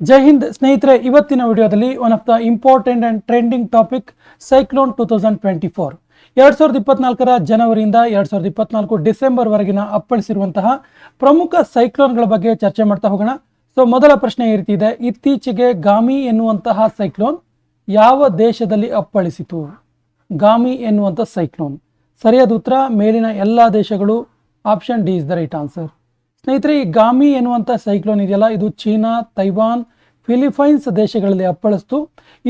ಜೈ ಹಿಂದ್ ಸ್ನೇಹಿತರೆ, ಇವತ್ತಿನ ವಿಡಿಯೋದಲ್ಲಿ one of the important and trending topic cyclone 2024. 2024ರ ಜನವರಿಯಿಂದ 2024 ಡಿಸೆಂಬರ್ ವರೆಗಿನ ಅಪ್ಪಳಿಸಿರುವಂತಹ ಪ್ರಮುಖ ಸೈಕ್ಲೋನ್ಗಳ ಬಗ್ಗೆ ಚರ್ಚೆ ಮಾಡ್ತಾ ಹೋಗೋಣ. ಸೊ ಮೊದಲ ಪ್ರಶ್ನೆ ಈ ರೀತಿ ಇದೆ, ಇತ್ತೀಚೆಗೆ ಗಾಮಿ ಎನ್ನುವಂತಹ ಸೈಕ್ಲೋನ್ ಯಾವ ದೇಶದಲ್ಲಿ ಅಪ್ಪಳಿಸಿತು? ಗಾಮಿ ಎನ್ನುವಂಥ ಸೈಕ್ಲೋನ್. ಸರಿಯಾದ ಉತ್ತರ ಮೇಲಿನ ಎಲ್ಲ ದೇಶಗಳು. Option D is the right answer. ಸ್ನೇಹಿತರೆ, ಈ ಗಾಮಿ ಎನ್ನುವಂಥ ಸೈಕ್ಲೋನ್ ಇದೆಯಲ್ಲ, ಇದು ಚೀನಾ, ತೈವಾನ್, ಫಿಲಿಪೈನ್ಸ್ ದೇಶಗಳಲ್ಲಿ ಅಪ್ಪಳಿಸ್ತು.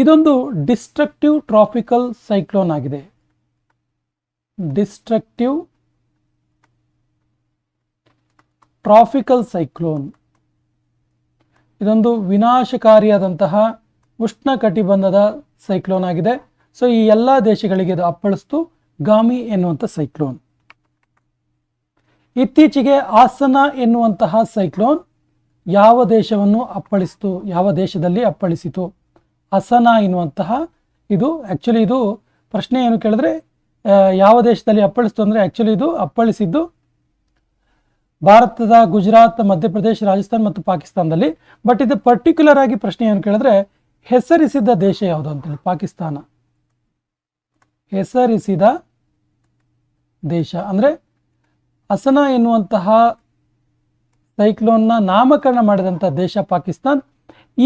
ಇದೊಂದು ಡಿಸ್ಟ್ರಕ್ಟಿವ್ ಟ್ರಾಪಿಕಲ್ ಸೈಕ್ಲೋನ್ ಆಗಿದೆ. Destructive tropical cyclone. ಇದೊಂದು ವಿನಾಶಕಾರಿಯಾದಂತಹ ಉಷ್ಣ ಕಟಿಬಂಧದ ಸೈಕ್ಲೋನ್ ಆಗಿದೆ. ಸೊ ಈ ಎಲ್ಲ ದೇಶಗಳಿಗೆ ಇದು ಅಪ್ಪಳಿಸ್ತು, ಗಾಮಿ ಎನ್ನುವಂಥ ಸೈಕ್ಲೋನ್. ಇತ್ತೀಚೆಗೆ ಆಸನ ಎನ್ನುವಂತಹ ಸೈಕ್ಲೋನ್ ಯಾವ ದೇಶವನ್ನು ಅಪ್ಪಳಿಸಿತು? ಯಾವ ದೇಶದಲ್ಲಿ ಅಪ್ಪಳಿಸಿತು? ಅಸನ ಎನ್ನುವಂತಹ ಇದು ಆ್ಯಕ್ಚುಲಿ ಇದು ಪ್ರಶ್ನೆ ಏನು ಕೇಳಿದ್ರೆ ಯಾವ ದೇಶದಲ್ಲಿ ಅಪ್ಪಳಿಸ್ತು ಅಂದರೆ ಆ್ಯಕ್ಚುಲಿ ಇದು ಅಪ್ಪಳಿಸಿದ್ದು ಭಾರತದ ಗುಜರಾತ್, ಮಧ್ಯಪ್ರದೇಶ, ರಾಜಸ್ಥಾನ್ ಮತ್ತು ಪಾಕಿಸ್ತಾನದಲ್ಲಿ. ಬಟ್ ಇದು ಪರ್ಟಿಕ್ಯುಲರ್ ಆಗಿ ಪ್ರಶ್ನೆ ಏನು ಕೇಳಿದ್ರೆ ಹೆಸರಿಸಿದ ದೇಶ ಯಾವುದು ಅಂತೇಳಿ. ಪಾಕಿಸ್ತಾನ ಹೆಸರಿಸಿದ ದೇಶ ಅಂದರೆ ಅಸನ ಎನ್ನುವಂತಹ ಸೈಕ್ಲೋನ್ನ ನಾಮಕರಣ ಮಾಡಿದಂಥ ದೇಶ ಪಾಕಿಸ್ತಾನ್.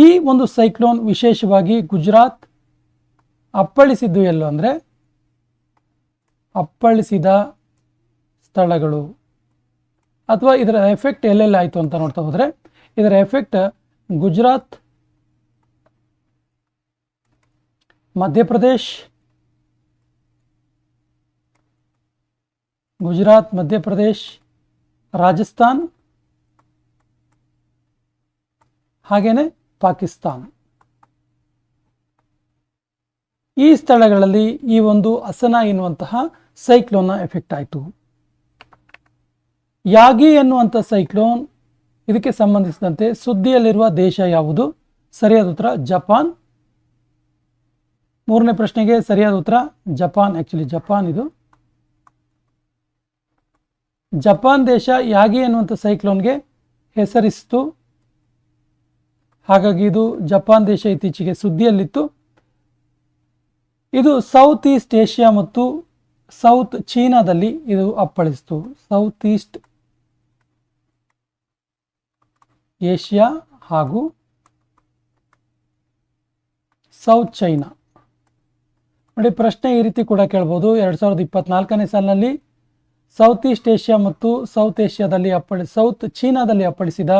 ಈ ಒಂದು ಸೈಕ್ಲೋನ್ ವಿಶೇಷವಾಗಿ ಗುಜರಾತ್ ಅಪ್ಪಳಿಸಿದ್ದು ಎಲ್ಲೋ ಅಂದರೆ ಅಪ್ಪಳಿಸಿದ ಸ್ಥಳಗಳು ಅಥವಾ ಇದರ ಎಫೆಕ್ಟ್ ಎಲ್ಲೆಲ್ಲ ಆಯಿತು ಅಂತ ನೋಡ್ತಾ ಹೋದರೆ ಇದರ ಎಫೆಕ್ಟ್ ಗುಜರಾತ್, ಮಧ್ಯಪ್ರದೇಶ್, ರಾಜಸ್ಥಾನ್ ಹಾಗೇನೆ ಪಾಕಿಸ್ತಾನ್. ಈ ಸ್ಥಳಗಳಲ್ಲಿ ಈ ಒಂದು ಅಸನ ಎನ್ನುವಂತಹ ಸೈಕ್ಲೋನ್ನ ಎಫೆಕ್ಟ್ ಆಯಿತು. ಯಾಗಿ ಎನ್ನುವಂಥ ಸೈಕ್ಲೋನ್, ಇದಕ್ಕೆ ಸಂಬಂಧಿಸಿದಂತೆ ಸುದ್ದಿಯಲ್ಲಿರುವ ದೇಶ ಯಾವುದು? ಸರಿಯಾದ ಉತ್ತರ ಜಪಾನ್. ಮೂರನೇ ಪ್ರಶ್ನೆಗೆ ಸರಿಯಾದ ಉತ್ತರ ಜಪಾನ್. ಆ್ಯಕ್ಚುಲಿ ಜಪಾನ್ ಇದು. ಜಪಾನ್ ದೇಶ ಯಾಗಿ ಎನ್ನುವಂಥ ಸೈಕ್ಲೋನ್ಗೆ ಹೆಸರಿಸಿತು. ಹಾಗಾಗಿ ಇದು ಜಪಾನ್ ದೇಶ ಇತ್ತೀಚೆಗೆ ಸುದ್ದಿಯಲ್ಲಿತ್ತು. ಇದು ಸೌತ್ ಈಸ್ಟ್ ಏಷ್ಯಾ ಮತ್ತು ಸೌತ್ ಚೀನಾದಲ್ಲಿ ಇದು ಅಪ್ಪಳಿಸಿತು. ಸೌತ್ ಈಸ್ಟ್ ಏಷ್ಯಾ ಹಾಗೂ ಸೌತ್ ಚೈನಾ. ನೋಡಿ, ಪ್ರಶ್ನೆ ಈ ರೀತಿ ಕೂಡ ಕೇಳ್ಬೋದು. 2024ನೇ ಸಾಲಿನಲ್ಲಿ ಸೌತ್ ಈಸ್ಟ್ ಏಷ್ಯಾ ಮತ್ತು ಸೌತ್ ಏಷ್ಯಾದಲ್ಲಿ ಸೌತ್ ಚೀನಾದಲ್ಲಿ ಅಪ್ಪಳಿಸಿದ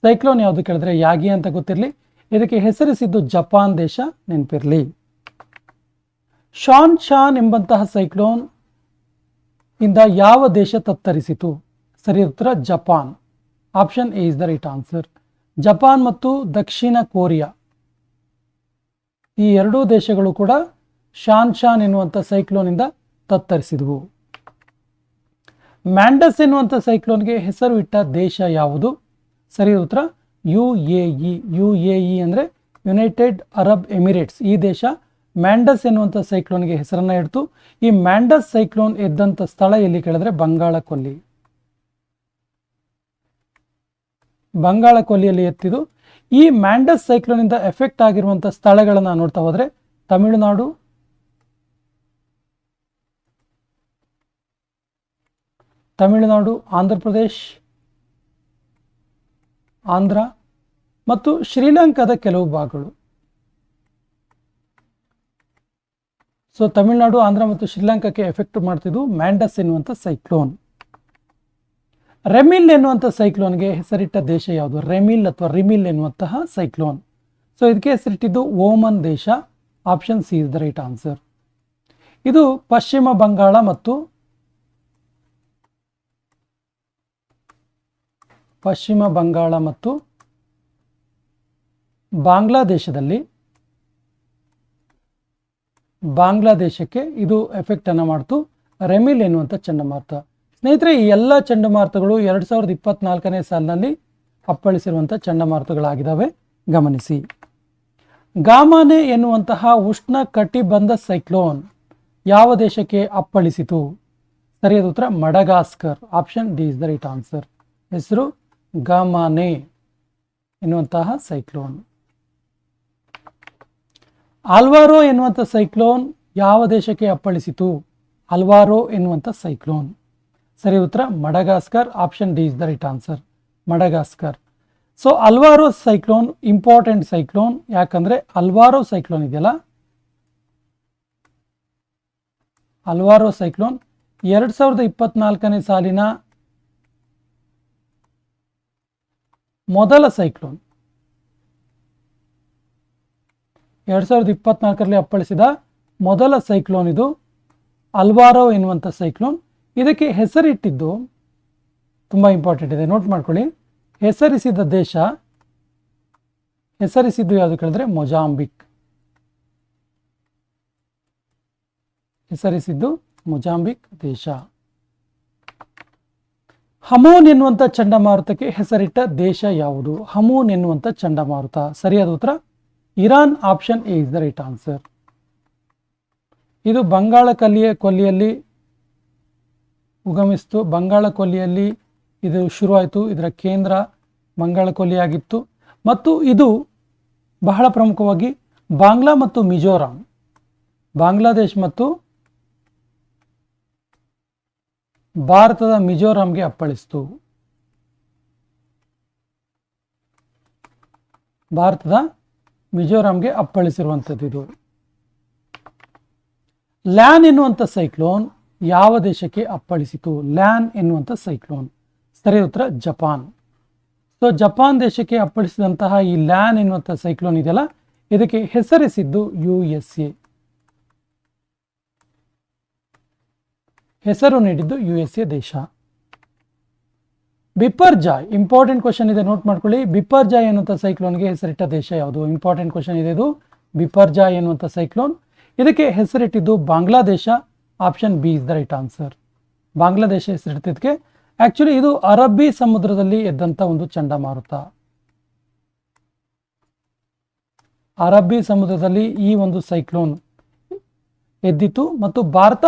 ಸೈಕ್ಲೋನ್ ಯಾವುದು ಕೇಳಿದ್ರೆ ಯಾಗಿ ಅಂತ ಗೊತ್ತಿರಲಿ. ಇದಕ್ಕೆ ಹೆಸರಿಸಿದ್ದು ಜಪಾನ್ ದೇಶ, ನೆನಪಿರಲಿ. ಶಾನ್ ಎಂಬಂತಹ ಸೈಕ್ಲೋನ್ ಇಂದ ಯಾವ ದೇಶ ತತ್ತರಿಸಿತು? ಸರಿಯಾದ ಉತ್ತರ Japan. Option A is the right answer. Japan ಮತ್ತು ದಕ್ಷಿಣ ಕೊರಿಯಾ ಈ ಎರಡೂ ದೇಶಗಳು ಕೂಡ ಶಾನ್ ಎನ್ನುವಂಥ ಸೈಕ್ಲೋನಿಂದ ತತ್ತರಿಸಿದವು. ಮ್ಯಾಂಡಸ್ ಎನ್ನುವಂಥ ಸೈಕ್ಲೋನ್ಗೆ ಹೆಸರು ಇಟ್ಟ ದೇಶ ಯಾವುದು? ಸರಿಯಾದ ಉತ್ತರ UAE ಅಂದರೆ ಯುನೈಟೆಡ್ ಅರಬ್ ಎಮಿರೇಟ್ಸ್. ಈ ದೇಶ ಮ್ಯಾಂಡಸ್ ಎನ್ನುವಂಥ ಸೈಕ್ಲೋನ್ಗೆ ಹೆಸರನ್ನು ಇಡ್ತು. ಈ ಮ್ಯಾಂಡಸ್ ಸೈಕ್ಲೋನ್ ಎದ್ದಂಥ ಸ್ಥಳ ಎಲ್ಲಿ ಕೇಳಿದ್ರೆ ಬಂಗಾಳ ಕೊಲ್ಲಿಯಲ್ಲಿ ಎತ್ತಿದು. ಈ ಮ್ಯಾಂಡಸ್ ಸೈಕ್ಲೋನಿಂದ ಎಫೆಕ್ಟ್ ಆಗಿರುವಂಥ ಸ್ಥಳಗಳನ್ನು ನೋಡ್ತಾ ಹೋದರೆ ತಮಿಳುನಾಡು, ಆಂಧ್ರ ಮತ್ತು ಶ್ರೀಲಂಕಾದ ಕೆಲವು ಭಾಗಗಳು. ಸೊ ತಮಿಳುನಾಡು, ಆಂಧ್ರ ಮತ್ತು ಶ್ರೀಲಂಕಾಕ್ಕೆ ಎಫೆಕ್ಟ್ ಮಾಡ್ತಿದ್ದು ಮ್ಯಾಂಡಸ್ ಎನ್ನುವಂಥ ಸೈಕ್ಲೋನ್. ರೆಮಿಲ್ ಎನ್ನುವಂಥ ಸೈಕ್ಲೋನ್ಗೆ ಹೆಸರಿಟ್ಟ ದೇಶ ಯಾವುದು? ರೆಮಿಲ್ ಅಥವಾ ರಿಮಿಲ್ ಎನ್ನುವಂತಹ ಸೈಕ್ಲೋನ್. ಸೊ ಇದಕ್ಕೆ ಹೆಸರಿಟ್ಟಿದ್ದು ಓಮನ್ ದೇಶ. Option C is the right answer. ಇದು ಪಶ್ಚಿಮ ಬಂಗಾಳ ಮತ್ತು ಬಾಂಗ್ಲಾದೇಶಕ್ಕೆ ಇದು ಎಫೆಕ್ಟ್ ಅನ್ನು ಮಾಡ್ತು, ರೆಮಿಲ್ ಎನ್ನುವಂಥ ಚಂಡಮಾರುತ. ಸ್ನೇಹಿತರೆ, ಈ ಎಲ್ಲ ಚಂಡಮಾರುತಗಳು 2024ನೇ ಸಾಲಿನಲ್ಲಿ ಅಪ್ಪಳಿಸಿರುವಂಥ ಚಂಡಮಾರುತಗಳಾಗಿದ್ದಾವೆ, ಗಮನಿಸಿ. ಗಾಮಾನೆ ಎನ್ನುವಂತಹ ಉಷ್ಣ ಕಟಿಬಂಧ ಸೈಕ್ಲೋನ್ ಯಾವ ದೇಶಕ್ಕೆ ಅಪ್ಪಳಿಸಿತು? ಸರಿಯಾದ ಉತ್ತರ Madagascar. Option D is the right answer. ಹೆಸರು ಗಾಮಾನೆ. ಎನ್ನುವಂತಹ ಸೈಕ್ಲೋನ್. ಆಲ್ವಾರೋ ಎನ್ನುವಂಥ ಸೈಕ್ಲೋನ್ ಯಾವ ದೇಶಕ್ಕೆ ಅಪ್ಪಳಿಸಿತು? ಆಲ್ವಾರೋ ಎನ್ನುವಂಥ ಸೈಕ್ಲೋನ್. ಸರಿ ಉತ್ತರ Madagascar. Option D is the right answer, Madagascar. So Alvaro cyclone important cyclone. ಯಾಕಂದ್ರೆ ಆಲ್ವಾರೋ ಸೈಕ್ಲೋನ್ ಇದೆಯಲ್ಲ, ಆಲ್ವಾರೋ ಸೈಕ್ಲೋನ್ 2024ನೇ ಸಾಲಿನ ಮೊದಲ ಸೈಕ್ಲೋನ್. 2024ರಲ್ಲಿ ಅಪ್ಪಳಿಸಿದ ಮೊದಲ ಸೈಕ್ಲೋನ್ ಇದು ಆಲ್ವಾರೋ ಎನ್ನುವಂಥ ಸೈಕ್ಲೋನ್. ಇದಕ್ಕೆ ಹೆಸರಿಟ್ಟಿದ್ದು ತುಂಬ ಇಂಪಾರ್ಟೆಂಟ್ ಇದೆ, ನೋಟ್ ಮಾಡ್ಕೊಳ್ಳಿ. ಹೆಸರಿಸಿದ್ದು ಯಾವುದು ಕೇಳಿದ್ರೆ ಮೊಜಾಂಬಿಕ್. ಹೆಸರಿಸಿದ್ದು ಮೊಜಾಂಬಿಕ್ ದೇಶ. ಹಮೂನ್ ಎನ್ನುವಂಥ ಚಂಡಮಾರುತಕ್ಕೆ ಹೆಸರಿಟ್ಟ ದೇಶ ಯಾವುದು? ಹಮೂನ್ ಎನ್ನುವಂಥ ಚಂಡಮಾರುತ. ಸರಿಯಾದ ಉತ್ತರ Iran. Option A is the right answer. ಇದು ಬಂಗಾಳ ಕೊಲ್ಲಿಯಲ್ಲಿ ಉಗಮಿಸಿತು. ಬಂಗಾಳ ಕೊಲ್ಲಿಯಲ್ಲಿ ಇದು ಶುರುವಾಯಿತು. ಇದರ ಕೇಂದ್ರ ಬಂಗಾಳ ಕೊಲ್ಲಿಯಾಗಿತ್ತು ಮತ್ತು ಇದು ಬಹಳ ಪ್ರಮುಖವಾಗಿ ಬಾಂಗ್ಲಾ ಮತ್ತು ಮಿಜೋರಾಂ, ಬಾಂಗ್ಲಾದೇಶ್ ಮತ್ತು ಭಾರತದ ಮಿಜೋರಾಂಗೆ ಅಪ್ಪಳಿಸಿತು. ಭಾರತದ ಮಿಜೋರಾಂಗೆ ಅಪ್ಪಳಿಸಿರುವಂಥದ್ದು ಇದು. ಲ್ಯಾನ್ ಎನ್ನುವಂಥ ಸೈಕ್ಲೋನ್ ಯಾವ ದೇಶಕ್ಕೆ ಅಪ್ಪಳಿಸಿತು? ಲ್ಯಾನ್ ಎನ್ನುವಂಥ ಸೈಕ್ಲೋನ್. ಸರಿ ಉತ್ತರ ಜಪಾನ್. ಸೊ ಜಪಾನ್ ದೇಶಕ್ಕೆ ಅಪ್ಪಳಿಸಿದಂತಹ ಈ ಲ್ಯಾನ್ ಎನ್ನುವಂಥ ಸೈಕ್ಲೋನ್ ಇದೆಯಲ್ಲ, ಇದಕ್ಕೆ ಹೆಸರಿಸಿದ್ದು USA. ಹೆಸರು ನೀಡಿದ್ದು USA ದೇಶ. ಬಿಪರ್ಜಾಯ್ ಇಂಪಾರ್ಟೆಂಟ್ ಕ್ವಶನ್ ಇದೆ, ನೋಟ್ ಮಾಡ್ಕೊಳ್ಳಿ. ಬಿಪರ್ಜಾಯ್ ಎನ್ನುವಂಥ ಸೈಕ್ಲೋನ್ಗೆ ಹೆಸರಿಟ್ಟ ದೇಶ ಯಾವುದು? ಇಂಪಾರ್ಟೆಂಟ್ ಕ್ವಶನ್ ಇದೆ ಇದು. ಬಿಪರ್ಜಾಯ್ ಎನ್ನುವಂಥ ಸೈಕ್ಲೋನ್, ಇದಕ್ಕೆ ಹೆಸರಿಟ್ಟಿದ್ದು Bangladesh. Option B is the right answer. Bangladesh ಹೆಸರಿಟ್ಟಿದ್ದಕ್ಕೆ. ಆಕ್ಚುಲಿ ಇದು ಅರಬ್ಬಿ ಸಮುದ್ರದಲ್ಲಿ ಎದ್ದಂಥ ಒಂದು ಚಂಡಮಾರುತ. ಅರಬ್ಬಿ ಸಮುದ್ರದಲ್ಲಿ ಈ ಒಂದು ಸೈಕ್ಲೋನ್ ಎದ್ದಿತು ಮತ್ತು ಭಾರತ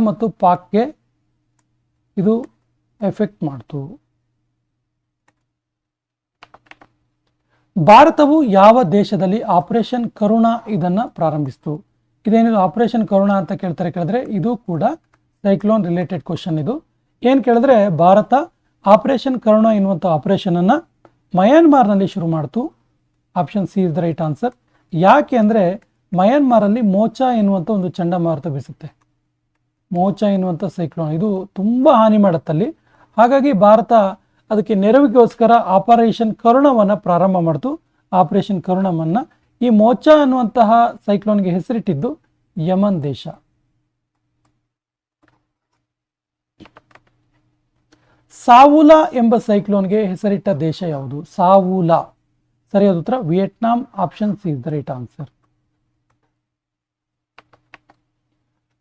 ಮತ್ತು ಪಾಕ್ಗೆ ಇದು ಎಫೆಕ್ಟ್ ಮಾಡ್ತು. ಭಾರತವು ಯಾವ ದೇಶದಲ್ಲಿ ಆಪರೇಷನ್ ಕರುಣಾ ಇದನ್ನ ಪ್ರಾರಂಭಿಸಿತು? ಇದೇನಿದು ಆಪರೇಷನ್ ಕರುಣಾ ಅಂತ ಕೇಳಿದ್ರೆ ಇದು ಕೂಡ ಸೈಕ್ಲೋನ್ ರಿಲೇಟೆಡ್ ಕ್ವಶನ್. ಇದು ಏನು ಕೇಳಿದ್ರೆ, ಭಾರತ ಆಪರೇಷನ್ ಕರುಣಾ ಎನ್ನುವಂಥ ಆಪರೇಷನ್ ಅನ್ನ ಮಯನ್ಮಾರ್ನಲ್ಲಿ ಶುರು ಮಾಡ್ತು. Option C is the right answer. ಯಾಕೆ ಅಂದರೆ ಮಯನ್ಮಾರಲ್ಲಿ ಮೋಚಾ ಎನ್ನುವಂಥ ಒಂದು ಚಂಡಮಾರುತ ಬೀಸುತ್ತೆ. ಮೋಚಾ ಎನ್ನುವಂಥ ಸೈಕ್ಲೋನ್ ಇದು ತುಂಬ ಹಾನಿ ಮಾಡುತ್ತಲ್ಲಿ. ಹಾಗಾಗಿ ಭಾರತ ಅದಕ್ಕೆ ನೆರವಿಗೋಸ್ಕರ ಆಪರೇಷನ್ ಕರುಣವನ್ನು ಪ್ರಾರಂಭ ಮಾಡ್ತು. ಆಪರೇಷನ್ ಕರುಣವನ್ನು ಈ ಮೋಚಾ ಅನ್ನುವಂತಹ ಸೈಕ್ಲೋನ್ಗೆ ಹೆಸರಿಟ್ಟಿದ್ದು ಯಮನ್ ದೇಶ. ಸಾವುಲಾ ಎಂಬ ಸೈಕ್ಲೋನ್ಗೆ ಹೆಸರಿಟ್ಟ ದೇಶ ಯಾವುದು? ಸಾವುಲಾ. ಸರಿಯಾದ ಉತ್ತರ Vietnam. Option C is the right answer.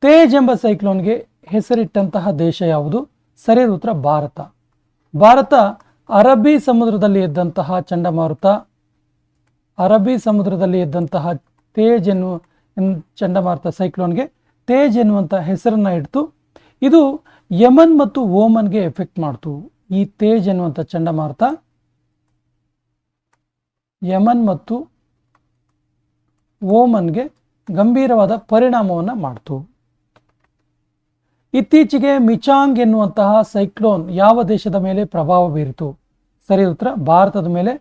Tej ಎಂಬ ಸೈಕ್ಲೋನ್ಗೆ ಹೆಸರಿಟ್ಟಂತಹ ದೇಶ ಯಾವುದು? ಸರಿಯಾದ ಉತ್ತರ ಭಾರತ. ಭಾರತ ಅರಬ್ಬಿ ಸಮುದ್ರದಲ್ಲಿ ಎದ್ದಂತಹ ಚಂಡಮಾರುತ. ಅರಬ್ಬಿ ಸಮುದ್ರದಲ್ಲಿ ಎದ್ದಂತಹ ತೇಜ್ ಎನ್ನುವ ಚಂಡಮಾರುತ ಸೈಕ್ಲೋನ್ಗೆ ತೇಜ್ ಎನ್ನುವಂಥ ಹೆಸರನ್ನ ಇಡ್ತು. ಇದು ಯಮನ್ ಮತ್ತು ಓಮನ್ಗೆ ಎಫೆಕ್ಟ್ ಮಾಡ್ತು. ಈ ತೇಜ್ ಎನ್ನುವಂಥ ಚಂಡಮಾರುತ ಯಮನ್ ಮತ್ತು ಓಮನ್ಗೆ ಗಂಭೀರವಾದ ಪರಿಣಾಮವನ್ನು ಮಾಡ್ತು. ಇತ್ತೀಚೆಗೆ ಮಿಚಾಂಗ್ ಎನ್ನುವಂತಹ ಸೈಕ್ಲೋನ್ ಯಾವ ದೇಶದ ಮೇಲೆ ಪ್ರಭಾವ ಬೀರಿತು? ಸರಿ ಉತ್ತರ ಭಾರತದ ಮೇಲೆ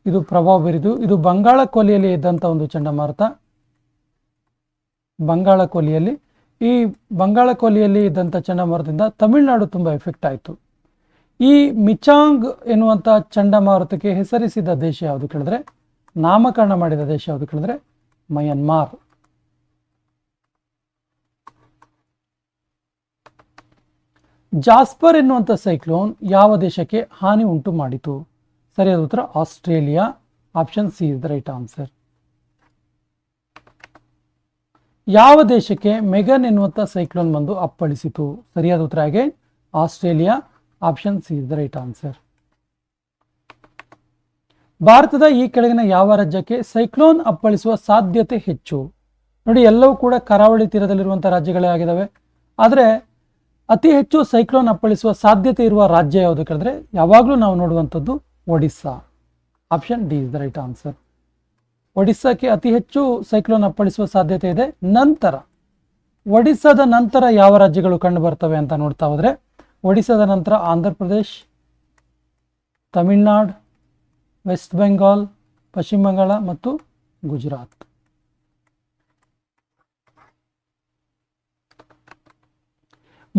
ಇದು ಪ್ರಭಾವ ಬೀರಿತು. ಇದು ಬಂಗಾಳ ಕೊಲ್ಲಿಯಲ್ಲಿ ಇದ್ದಂಥ ಒಂದು ಚಂಡಮಾರುತ. ಬಂಗಾಳ ಕೊಲ್ಲಿಯಲ್ಲಿ ಇದ್ದಂಥ ಚಂಡಮಾರುತದಿಂದ ತಮಿಳುನಾಡು ತುಂಬ ಎಫೆಕ್ಟ್ ಆಯಿತು. ಈ ಮಿಚಾಂಗ್ ಎನ್ನುವಂಥ ಚಂಡಮಾರುತಕ್ಕೆ ಹೆಸರಿಸಿದ ದೇಶ ಯಾವುದು ಕೇಳಿದ್ರೆ, ನಾಮಕರಣ ಮಾಡಿದ ದೇಶ ಯಾವುದು ಕೇಳಿದ್ರೆ ಮಯನ್ಮಾರ್. ಜಾಸ್ಪರ್ ಎನ್ನುವಂಥ ಸೈಕ್ಲೋನ್ ಯಾವ ದೇಶಕ್ಕೆ ಹಾನಿ ಉಂಟು ಮಾಡಿತು? ಸರಿಯಾದ ಉತ್ತರ Australia. Option C is the right answer. ಯಾವ ದೇಶಕ್ಕೆ ಮೆಗನ್ ಎನ್ನುವಂಥ ಸೈಕ್ಲೋನ್ ಬಂದು ಅಪ್ಪಳಿಸಿತು? ಸರಿಯಾದ ಉತ್ತರ ಹಾಗೆ Australia. Option C is the right answer. ಭಾರತದ ಈ ಕೆಳಗಿನ ಯಾವ ರಾಜ್ಯಕ್ಕೆ ಸೈಕ್ಲೋನ್ ಅಪ್ಪಳಿಸುವ ಸಾಧ್ಯತೆ ಹೆಚ್ಚು? ನೋಡಿ, ಎಲ್ಲವೂ ಕೂಡ ಕರಾವಳಿ ತೀರದಲ್ಲಿರುವಂಥ ರಾಜ್ಯಗಳೇ ಆಗಿದ್ದಾವೆ. ಆದರೆ ಅತಿ ಹೆಚ್ಚು ಸೈಕ್ಲೋನ್ ಅಪ್ಪಳಿಸುವ ಸಾಧ್ಯತೆ ಇರುವ ರಾಜ್ಯ ಯಾವುದು ಕೇಳಿದ್ರೆ ಯಾವಾಗಲೂ ನಾವು ನೋಡುವಂಥದ್ದು Odisha. Option D is the right answer. ಒಡಿಸ್ಸಾಕ್ಕೆ ಅತಿ ಹೆಚ್ಚು ಸೈಕ್ಲೋನ್ ಅಪ್ಪಳಿಸುವ ಸಾಧ್ಯತೆ ಇದೆ. ನಂತರ ಒಡಿಸ್ಸಾದ ನಂತರ ಯಾವ ರಾಜ್ಯಗಳು ಕಂಡು ಬರ್ತವೆ ಅಂತ ನೋಡ್ತಾ ಹೋದ್ರೆ ಒಡಿಸ್ಸಾದ ನಂತರ ಆಂಧ್ರ ಪ್ರದೇಶ್, ತಮಿಳುನಾಡು, ವೆಸ್ಟ್ ಬೆಂಗಾಲ್, ಪಶ್ಚಿಮ ಬಂಗಾಳ ಮತ್ತು ಗುಜರಾತ್.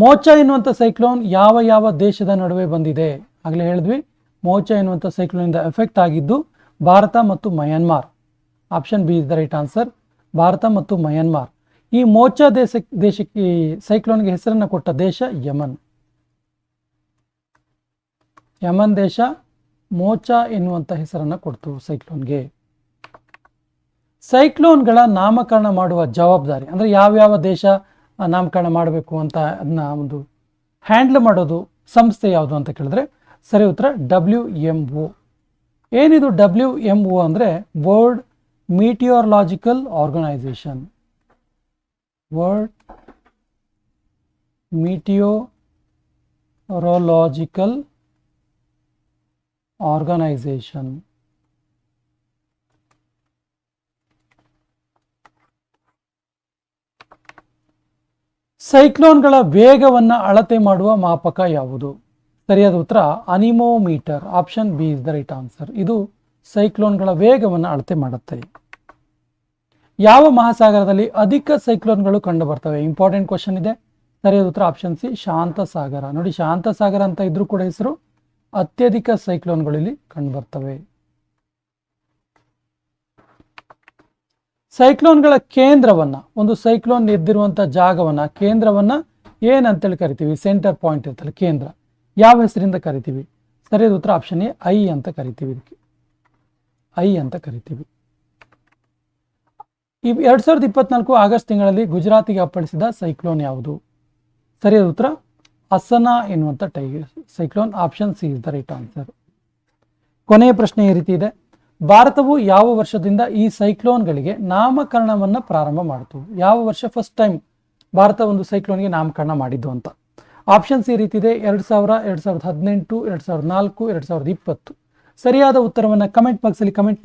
ಮೋಚಾ ಎನ್ನುವಂಥ ಸೈಕ್ಲೋನ್ ಯಾವ ಯಾವ ದೇಶದ ನಡುವೆ ಬಂದಿದೆ? ಆಗಲೇ ಹೇಳಿದ್ವಿ, ಮೋಚಾ ಎನ್ನುವಂಥ ಸೈಕ್ಲೋನಿಂದ ಎಫೆಕ್ಟ್ ಆಗಿದ್ದು ಭಾರತ ಮತ್ತು Myanmar. Option B is the right answer. Bharat ಮತ್ತು ಮಯನ್ಮಾರ್. ಈ ಮೋಚಾ ದೇಶಕ್ಕೆ ಸೈಕ್ಲೋನ್ಗೆ ಹೆಸರನ್ನು ಕೊಟ್ಟ ದೇಶ ಯಮನ್. ಯಮನ್ ದೇಶ ಮೋಚಾ ಎನ್ನುವಂಥ ಹೆಸರನ್ನು ಕೊಡ್ತು ಸೈಕ್ಲೋನ್ಗೆ. ಸೈಕ್ಲೋನ್ಗಳ ನಾಮಕರಣ ಮಾಡುವ ಜವಾಬ್ದಾರಿ ಅಂದರೆ ಯಾವ್ಯಾವ ದೇಶ ನಾಮಕರಣ ಮಾಡಬೇಕು ಅಂತ ಅದನ್ನ ಒಂದು ಹ್ಯಾಂಡಲ್ ಮಾಡೋದು ಸಂಸ್ಥೆ ಯಾವುದು ಅಂತ ಕೇಳಿದ್ರೆ ಸರಿ ಉತ್ತರ WMO. ಏನಿದು WMO ಅಂದರೆ world meteorological organisation. World meteorological organisation. ಸೈಕ್ಲೋನ್ಗಳ ವೇಗವನ್ನು ಅಳತೆ ಮಾಡುವ ಮಾಪಕ ಯಾವುದು? ಸರಿಯಾದ ಉತ್ತರ anemometer. Option B is the right answer. ಇದು ಸೈಕ್ಲೋನ್ಗಳ ವೇಗವನ್ನು ಅಳತೆ ಮಾಡುತ್ತೆ. ಯಾವ ಮಹಾಸಾಗರದಲ್ಲಿ ಅಧಿಕ ಸೈಕ್ಲೋನ್ಗಳು ಕಂಡು ಬರ್ತವೆ? ಇಂಪಾರ್ಟೆಂಟ್ ಕ್ವಶನ್ ಇದೆ. ಸರಿಯಾದ ಉತ್ತರ ಆಪ್ಷನ್ ಸಿ ಶಾಂತ ಸಾಗರ. ನೋಡಿ, ಶಾಂತ ಸಾಗರ ಅಂತ ಇದ್ರೂ ಕೂಡ ಹೆಸರು, ಅತ್ಯಧಿಕ ಸೈಕ್ಲೋನ್ಗಳು ಇಲ್ಲಿ ಕಂಡು ಬರ್ತವೆ. ಸೈಕ್ಲೋನ್ಗಳ ಕೇಂದ್ರವನ್ನ, ಒಂದು ಸೈಕ್ಲೋನ್ ಎದ್ದಿರುವಂಥ ಜಾಗವನ್ನ, ಕೇಂದ್ರವನ್ನ ಏನಂತೇಳಿ ಕರಿತೀವಿ? ಸೆಂಟರ್ ಪಾಯಿಂಟ್ ಇರ್ತಲ್ಲ, ಕೇಂದ್ರ. ಯಾವ ಹೆಸರಿಂದ ಕರಿತೀವಿ? ಸರಿಯಾದ ಉತ್ತರ ಆಪ್ಷನ್ ಎ ಐ ಅಂತ ಕರಿತೀವಿ. ಇದಕ್ಕೆ ಐ ಅಂತ ಕರಿತೀವಿ. ಈ 2024 ಆಗಸ್ಟ್ ತಿಂಗಳಲ್ಲಿ ಗುಜರಾತಿಗೆ ಅಪ್ಪಳಿಸಿದ ಸೈಕ್ಲೋನ್ ಯಾವುದು? ಸರಿಯಾದ ಉತ್ತರ ಅಸನಾ ಎನ್ನುವಂಥ cyclone. Option C is the right answer. ಕೊನೆಯ ಪ್ರಶ್ನೆ ಈ ರೀತಿ ಇದೆ. ಭಾರತವು ಯಾವ ವರ್ಷದಿಂದ ಈ ಸೈಕ್ಲೋನ್ಗಳಿಗೆ ನಾಮಕರಣವನ್ನು ಪ್ರಾರಂಭ ಮಾಡಿತು? ಯಾವ ವರ್ಷ ಫಸ್ಟ್ ಟೈಮ್ ಭಾರತ ಒಂದು ಸೈಕ್ಲೋನ್ಗೆ ನಾಮಕರಣ ಮಾಡಿದ್ದು ಅಂತ? ಆಪ್ಷನ್ಸ್ ಈ ರೀತಿ ಇದೆ: 2000, 2018, 2004, 2020. ಸರಿಯಾದ ಉತ್ತರವನ್ನು ಕಮೆಂಟ್ ಬಾಕ್ಸಲ್ಲಿ ಕಮೆಂಟ್